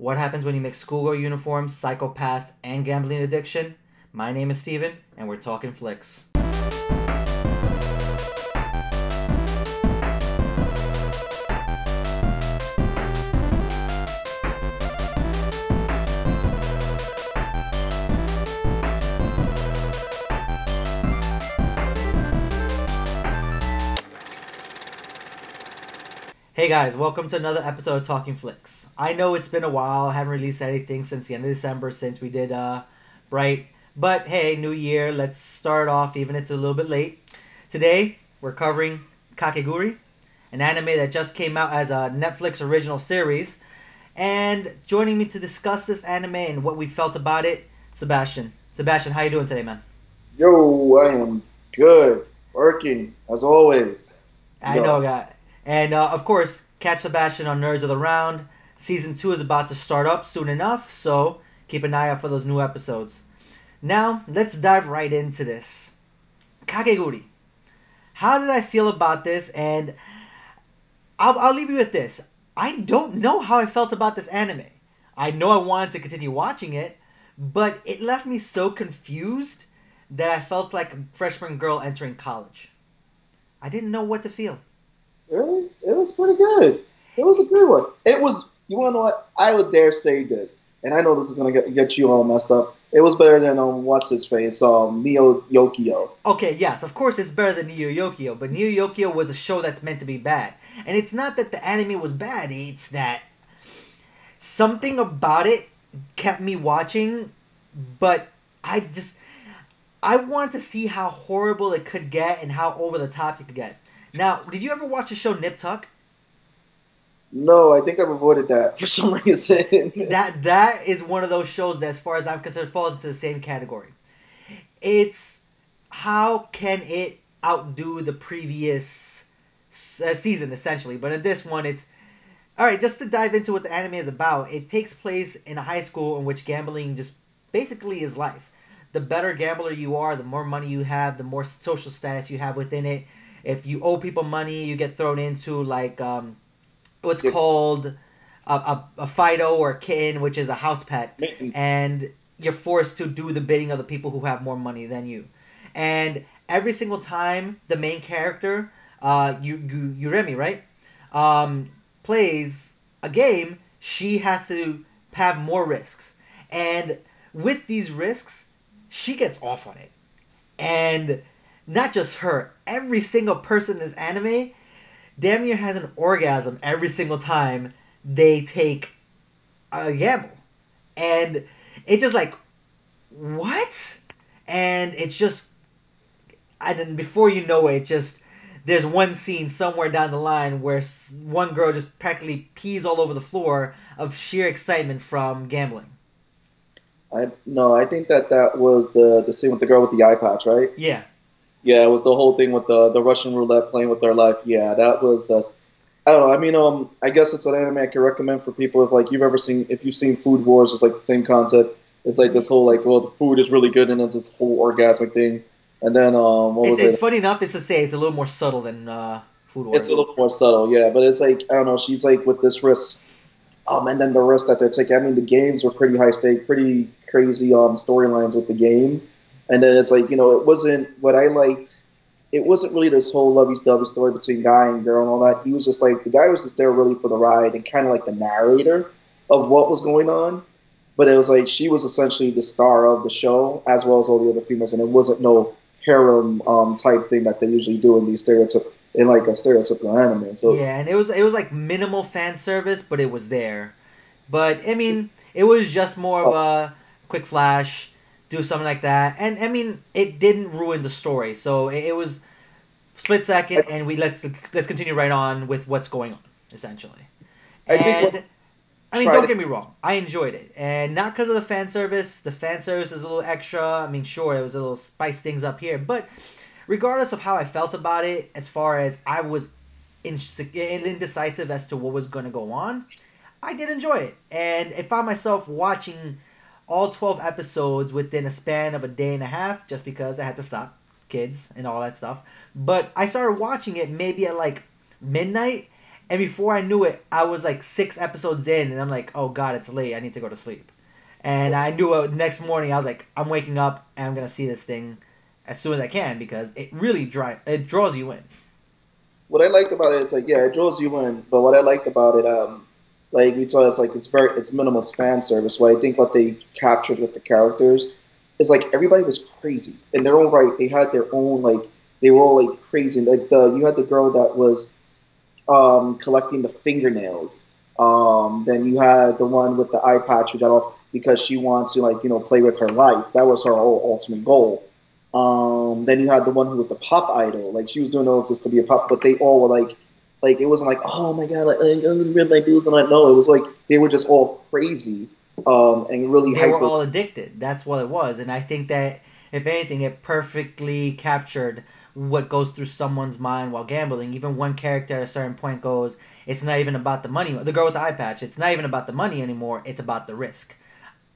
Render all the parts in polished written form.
What happens when you mix schoolgirl uniforms, psychopaths, and gambling addiction? My name is Steven, and we're talking flicks. Hey guys, welcome to another episode of Talking Flix. I know it's been a while, I haven't released anything since the end of December since we did Bright. But hey, new year, let's start off even if it's a little bit late. Today, we're covering Kakegurui, an anime that just came out as a Netflix original series. And joining me to discuss this anime and what we felt about it, Sebastian. Sebastian, how you doing today, man? Yo, I am good. Working, as always. I know, guy. And, of course, catch Sebastian on Nerds of the Round. Season 2 is about to start up soon enough, so keep an eye out for those new episodes. Now, let's dive right into this. Kakegurui. How did I feel about this? And I'll leave you with this. I don't know how I felt about this anime. I know I wanted to continue watching it, but it left me so confused that I felt like a freshman girl entering college. I didn't know what to feel. Really? It was pretty good. It was a good one. It was, you want to know what? I would dare say this, and I know this is going to get you all messed up. It was better than, what's his face, Neo Yokio. Okay, yes, of course it's better than Neo Yokio, but Neo Yokio was a show that's meant to be bad. And it's not that the anime was bad, it's that something about it kept me watching, but I wanted to see how horrible it could get and how over the top it could get. Now, did you ever watch the show Nip Tuck? No, I think I've avoided that for some reason. That is one of those shows that, as far as I'm concerned, falls into the same category. It's how can it outdo the previous season, essentially. But in this one, it's... Alright, just to dive into what the anime is about, it takes place in a high school in which gambling just basically is life. The better gambler you are, the more money you have, the more social status you have within it. If you owe people money, you get thrown into like what's called a Fido or a kitten, which is a house pet, and you're forced to do the bidding of the people who have more money than you. And every single time the main character, Yuremi, right, plays a game, she has to have more risks, and with these risks, she gets off on it, and not just her, every single person in this anime damn near has an orgasm every single time they take a gamble. And it's just like, what? And it's just, and then before you know it, just, there's one scene somewhere down the line where one girl just practically pees all over the floor of sheer excitement from gambling. I think that was the scene with the girl with the eye patch, right? Yeah. Yeah, it was the whole thing with the Russian roulette playing with their life. Yeah, that was. I don't know. I mean, I guess it's an anime I can recommend for people if you've seen Food Wars. It's like the same concept. It's like this whole like, well, the food is really good and it's this whole orgasmic thing. And then It's funny enough is to say it's a little more subtle than Food Wars. It's a little more subtle, yeah. But it's like, I don't know. She's like with this risk. And then the risk that they're taking. I mean, the games were pretty high stake, pretty crazy storylines with the games. And then it's like, it wasn't what I liked. It wasn't really this whole lovey-dovey story between guy and girl and all that. He was just like, the guy was just there really for the ride and kind of like the narrator of what was going on. But it was like she was essentially the star of the show as well as all the other females. And it wasn't no harem type thing that they usually do in these stereotypical anime. So yeah, and it was like minimal fan service, but it was there. But I mean, it was just more of a quick flash. Do something like that, and I mean, it didn't ruin the story. So it was split second, and let's continue right on with what's going on, essentially. And I mean, don't get me wrong, I enjoyed it, and not because of the fan service. The fan service is a little extra. I mean, sure, it was a little spice things up here, but regardless of how I felt about it, as far as I was indecisive as to what was going to go on, I did enjoy it, and I found myself watching all 12 episodes within a span of a day and a half, just because I had to stop kids and all that stuff. But I started watching it maybe at like midnight, And before I knew it, I was like 6 episodes in, and I'm like, oh god, it's late. I need to go to sleep. And I knew next morning I was like, I'm waking up and I'm gonna see this thing as soon as I can because it really draws you in. What I liked about it is like, yeah, it draws you in. But what I liked about it, like we saw, it's like it's minimal fan service. What I think what they captured with the characters is like everybody was crazy in their own right. They had their own like they were all like crazy. Like you had the girl that was collecting the fingernails. Then you had the one with the eye patch who got off because she wants to like play with her life. That was her whole ultimate goal. Then you had the one who was the pop idol. Like she was doing all this to be a pop, but they all were like it wasn't like oh my god, like I'm gonna rip my boobs and I know it was like they were just all crazy. And really they were all addicted. That's what it was, and I think that if anything, it perfectly captured what goes through someone's mind while gambling. Even one character at a certain point goes, "It's not even about the money." The girl with the eye patch. It's not even about the money anymore. It's about the risk.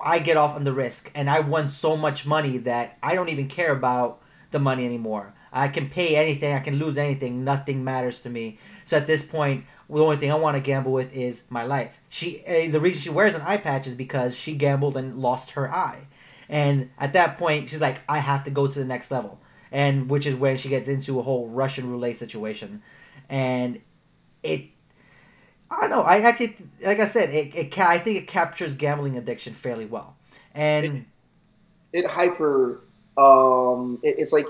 I get off on the risk, and I won so much money that I don't even care about the money anymore. I can pay anything, I can lose anything, nothing matters to me. So at this point, the only thing I want to gamble with is my life. The reason she wears an eye patch is because she gambled and lost her eye, and at that point, she's like, I have to go to the next level, and which is when she gets into a whole Russian roulette situation, and it I don't know. I actually, like I said, I think it captures gambling addiction fairly well, and it hyper it's like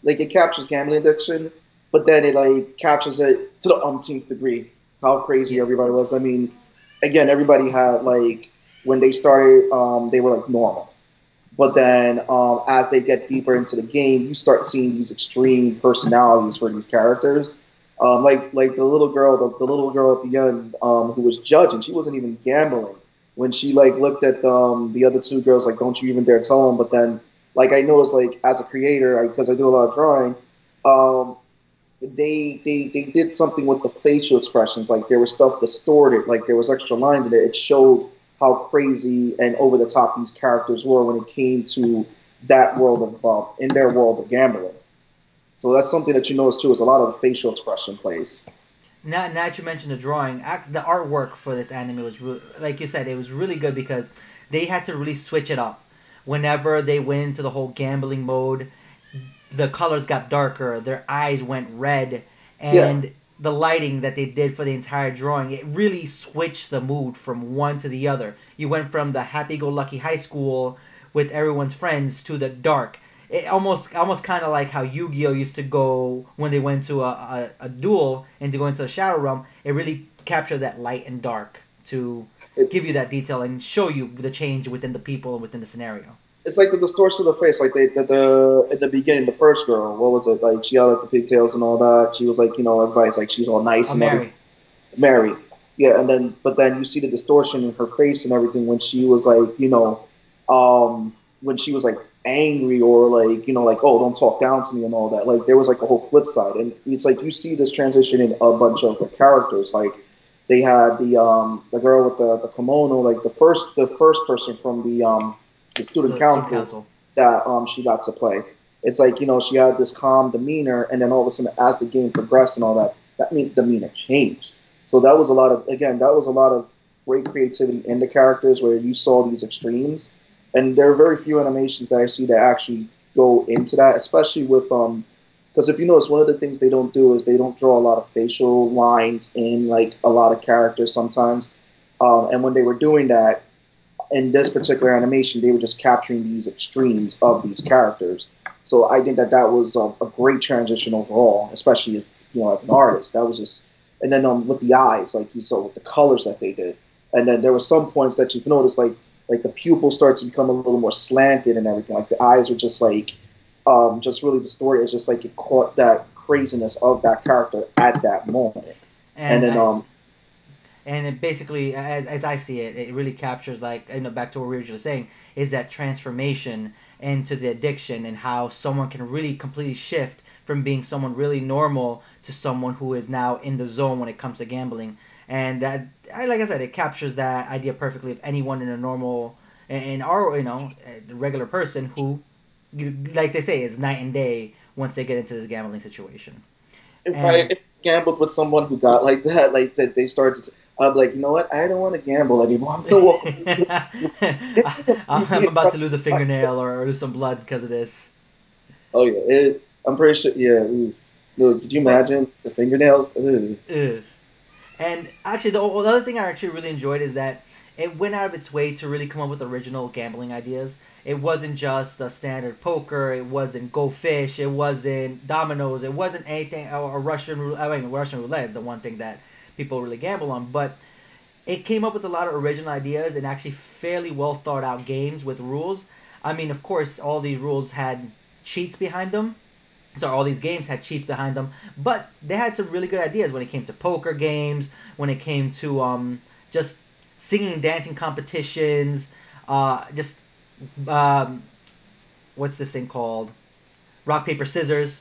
like it captures gambling addiction, but then it like captures it to the umpteenth degree. How crazy yeah, everybody was. I mean, again, everybody had like when they started, they were like normal. But then, as they get deeper into the game, you start seeing these extreme personalities for these characters. Like the little girl at the end, who was judging. She wasn't even gambling when she like looked at the other two girls. Like, don't you even dare tell them. But then, like I noticed, like as a creator, because I do a lot of drawing, um, they did something with the facial expressions. Like there was stuff distorted. Like there was extra lines in it. It showed how crazy and over the top these characters were when it came to that world of in their world of gambling. So that's something that you notice too is a lot of the facial expression plays. now that you mentioned the drawing, the artwork for this anime was like you said, it was really good because they had to really switch it up. Whenever they went into the whole gambling mode, the colors got darker, their eyes went red, Yeah, and the lighting that they did for the entire drawing, it really switched the mood from one to the other. You went from the happy-go-lucky high school with everyone's friends to the dark. It almost kind of like how Yu-Gi-Oh used to go when they went to a duel and to go into the Shadow Realm. It really captured that light and dark to it, give you that detail and show you the change within the people and within the scenario. it's like the distortion of the face. Like the in the beginning, the first girl, what was it? Like she had like the pigtails and all that. She was like everybody's like she's all nice and everything. Mary. Married. Yeah, and then but then you see the distortion in her face and everything when she was like, when she was like angry or like, like, oh, don't talk down to me and all that. Like there was like a whole flip side. And it's like you see this transition in a bunch of the characters. Like they had the girl with the kimono, like the first person from the student The student council council. that she got to play. It's like, she had this calm demeanor and then all of a sudden as the game progressed and all that, demeanor changed. So that was a lot of great creativity in the characters where you saw these extremes, and there are very few animations that I see that actually go into that, especially with because if you notice, one of the things they don't do is they don't draw a lot of facial lines in like a lot of characters sometimes, and when they were doing that in this particular animation, they were just capturing these extremes of these characters. So I think that was a great transition overall, especially if as an artist, that was just. And then with the eyes, like you saw with the colors that they did, and then there were some points that you've noticed, like the pupil starts to become a little more slanted and everything. Like the eyes are just like, just really distorted. It's just like it caught that craziness of that character at that moment, and And then and it basically, as I see it, it really captures like back to what we were just saying, is that transformation into the addiction and how someone can really completely shift from being someone really normal to someone who is now in the zone when it comes to gambling. And that, like I said, it captures that idea perfectly of anyone in a normal, in our, a regular person who, like they say, is night and day once they get into this gambling situation. if I And gambled with someone who got like that, like that they started to. I'm like, you know what? I don't want to gamble anymore. I'm gonna walk away. I'm about to lose a fingernail or lose some blood because of this. Oh yeah, I'm pretty sure. Yeah, oof. Look, did you But imagine the fingernails? Ugh. ugh. And actually, the other thing I actually really enjoyed is that it went out of its way to really come up with original gambling ideas. It wasn't just a standard poker. It wasn't Go Fish. It wasn't dominoes. It wasn't anything. Or Russian roulette. I mean, Russian roulette is the one thing that people really gamble on. But it came up with a lot of original ideas and actually fairly well thought out games with rules. I mean, of course, all these rules had cheats behind them. So all these games had cheats behind them, but they had some really good ideas when it came to poker games, when it came to just singing and dancing competitions, just what's this thing called? Rock paper scissors.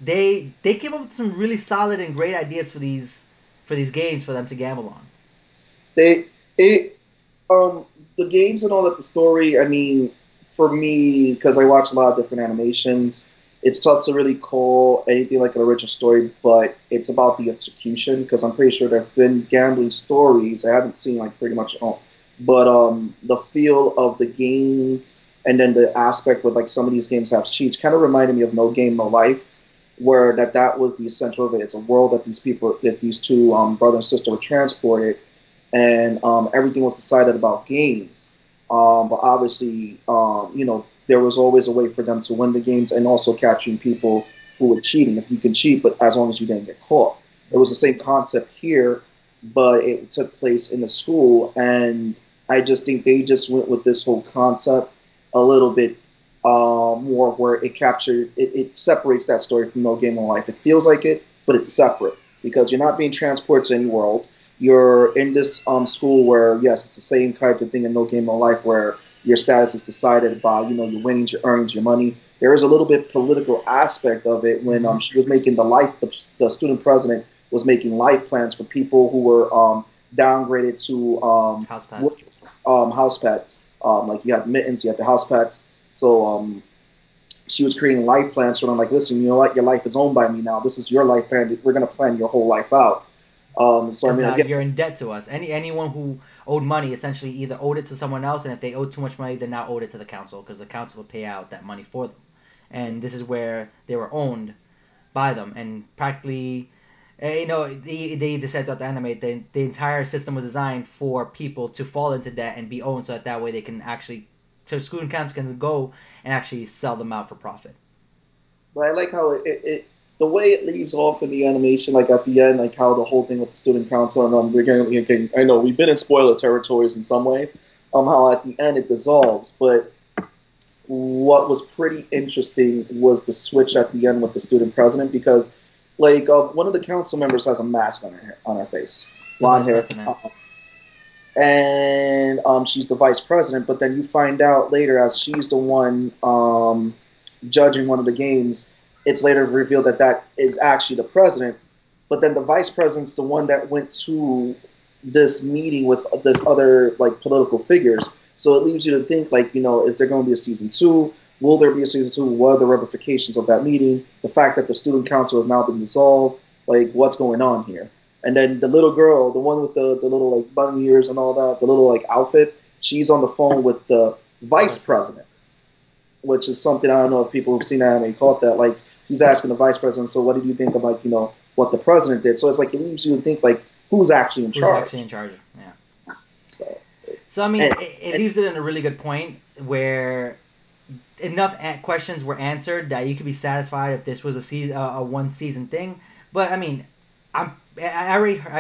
They came up with some really solid and great ideas for these games for them to gamble on. They it the games and all that. The story. I mean, for me, because I watch a lot of different animations, it's tough to really call anything like an original story. But it's about the execution because I'm pretty sure there've been gambling stories. I haven't seen like pretty much all, but the feel of the games and then the aspect with like some of these games have cheats kind of reminded me of No Game No Life, where that was the essential of it. It's a world that these two brother and sister were transported, and everything was decided about games. But obviously, there was always a way for them to win the games and also catching people who were cheating. If you can cheat, but as long as you didn't get caught. It was the same concept here, but it took place in the school, and I just think they just went with this whole concept a little bit more where it separates that story from No Game No Life. It feels like it, but it's separate because you're not being transported to any world. You're in this school where, yes, it's the same type of thing in No Game No Life where your status is decided by, your winnings, your earnings, your money. There is a little bit political aspect of it when she was making the student president was making life plans for people who were downgraded to House pets. house pets. Like you had mittens, you had the house pets. So she was creating life plans for them. Like, listen, you know what? Your life is owned by me now. This is your life plan. We're going to plan your whole life out. So I mean, now you're in debt to us. Anyone who owed money essentially either owed it to someone else, and if they owed too much money, they now owed it to the council because the council would pay out that money for them. And this is where they were owned by them, and practically, they decided to animate. The entire system was designed for people to fall into debt and be owned, so that way they can actually, so student council can go and actually sell them out for profit. but I like how the way it leaves off in the animation, like at the end, like how the whole thing with the student council, and I know we've been in spoiler territories in some way, how at the end it dissolves, but what was pretty interesting was the switch at the end with the student president because, like, one of the council members has a mask on her face, blonde hair, and she's the vice president. But then you find out later, as she's the one judging one of the games, it's later revealed that is actually the president. But then the vice president's the one that went to this meeting with this other like political figures. So it leaves you to think, like, is there going to be a season 2? Will there be a season 2? What are the ramifications of that meeting? The fact that the student council has now been dissolved, like, what's going on here? And then the little girl, the one with the little, like, bunny ears and all that, the little, like, outfit, she's on the phone with the vice president, which is something I don't know if people who've seen anime caught that. Like, he's asking the vice president, so what did you think of, like, what the president did? So it's like, it leaves you to think, like, who's actually in charge? Who's actually in charge, yeah. So I mean, it leaves it in a really good point where enough questions were answered that you could be satisfied if this was a one season thing. But I mean, I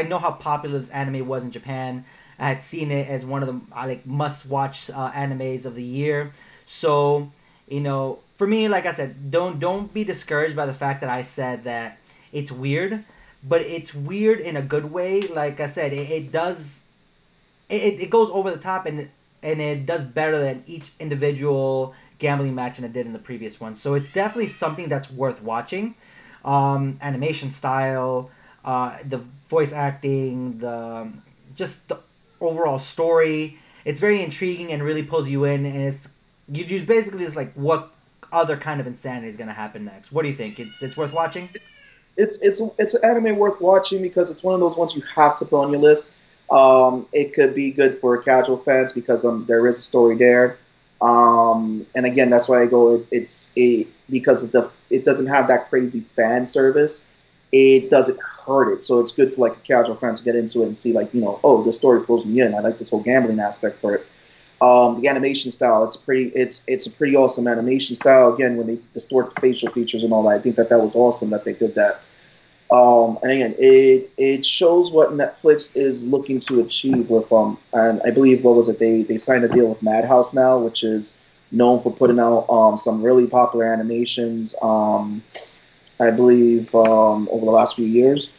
know how popular this anime was in Japan. I had seen it as one of the must watch animes of the year. So for me, like I said, don't be discouraged by the fact that I said that it's weird, but it's weird in a good way. Like I said, it does. It goes over the top and it does better than each individual gambling match than it did in the previous one. So it's definitely something that's worth watching. Animation style, the voice acting, the overall story. It's very intriguing and really pulls you in. And it's you basically just like, what other kind of insanity is going to happen next? What do you think? It's worth watching? it's an anime worth watching because it's one of those ones you have to put on your list. It could be good for casual fans because there is a story there. And again, that's why I go. Because it doesn't have that crazy fan service. It doesn't hurt it, so it's good for like a casual fan to get into it and see like oh, the story pulls me in. I like this whole gambling aspect for it. The animation style, it's a pretty awesome animation style. Again, when they distort the facial features and all that, I think that was awesome that they did that. And again, it shows what Netflix is looking to achieve with and I believe what was it they signed a deal with Madhouse now, which is known for putting out some really popular animations. I believe over the last few years,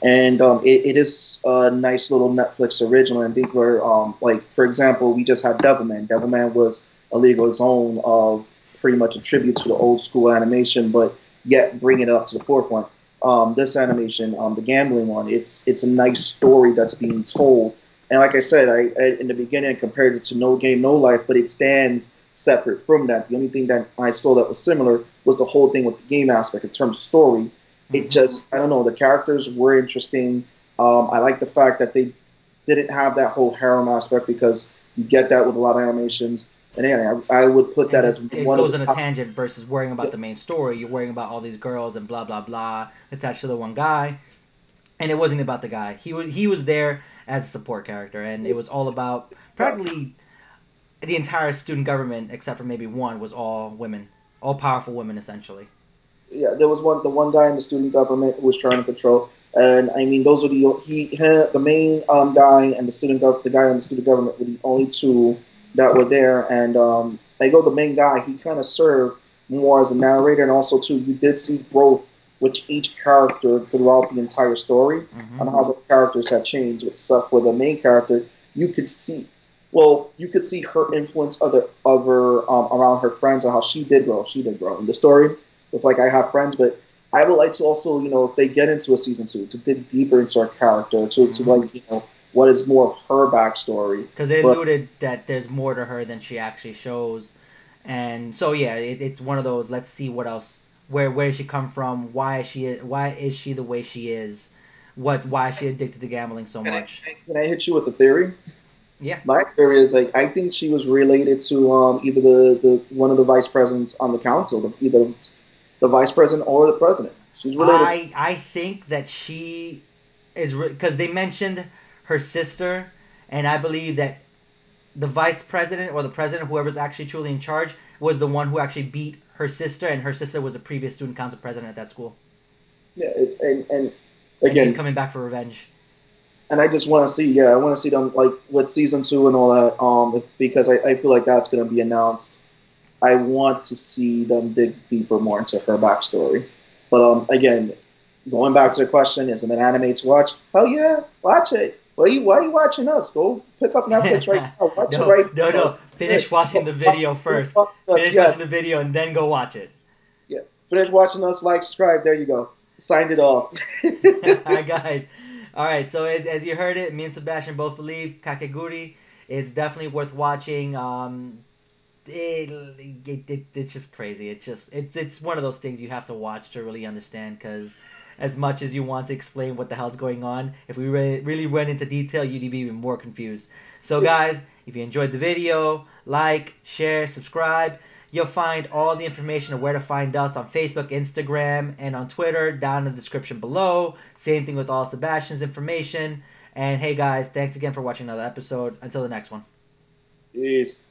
and it is a nice little Netflix original. And I think we're like for example, we just had Devilman. Devilman was a league of its own of pretty much a tribute to the old school animation, but yet bringing it up to the forefront. This animation, the gambling one, it's a nice story that's being told. And like I said, in the beginning I compared it to No Game No Life, but it stands separate from that. The only thing that I saw that was similar was the whole thing with the game aspect in terms of story. It just, I don't know, the characters were interesting. I like the fact that they didn't have that whole harem aspect because you get that with a lot of animations. And again, I would put that as it one goes of on a tangent versus worrying about the main story. You're worrying about all these girls and blah blah blah attached to the one guy, and it wasn't about the guy. He was there as a support character, and it was all about practically the entire student government except for maybe one was all women, all powerful women essentially. Yeah, there was the one guy in the student government who was trying to control, and I mean those were the main guy and the guy in the student government were the only two that were there, and I go the main guy. He kind of served more as a narrator, and also too you did see growth with each character throughout the entire story on how the characters had changed. With stuff with the main character, you could see. Well, you could see her influence other around her friends and how she did grow. She did grow in the story. With like I have friends, but I would like to also if they get into a season 2 to dig deeper into her character to like what is more of her backstory. Because they alluded that there's more to her than she actually shows, and so yeah, it's one of those. Let's see what else. Where does she come from? Why is she the way she is? Why is she addicted to gambling so much? Can I hit you with a theory? Yeah. My theory is like I think she was related to either the one of the vice presidents on the council, either the vice president or the president. She's related. I think that she is because they mentioned her sister, and I believe that the vice president or the president, whoever's actually truly in charge, was the one who actually beat her sister, and her sister was a previous student council president at that school. Yeah, and again, and she's coming back for revenge. And I just want to see, I want to see them like with season 2 and all that, because I feel like that's going to be announced. I want to see them dig deeper more into her backstory. But again, going back to the question, is it an anime to watch? Hell yeah, watch it. Why are you watching us? Go pick up Netflix right now. Watch it right now. No. Finish watching the watching the video and then go watch it. Yeah. Finish watching us, like, subscribe. There you go. Signed it off. Alright, guys. Alright, so as you heard it, me and Sebastian both believe Kakegurui is definitely worth watching. It's just crazy. It's one of those things you have to watch to really understand, because as much as you want to explain what the hell's going on, if we really went into detail, you'd be even more confused. So guys, if you enjoyed the video, like, share, subscribe. You'll find all the information of where to find us on Facebook, Instagram, and on Twitter down in the description below. Same thing with all Sebastian's information. And hey guys, thanks again for watching another episode. Until the next one. Peace.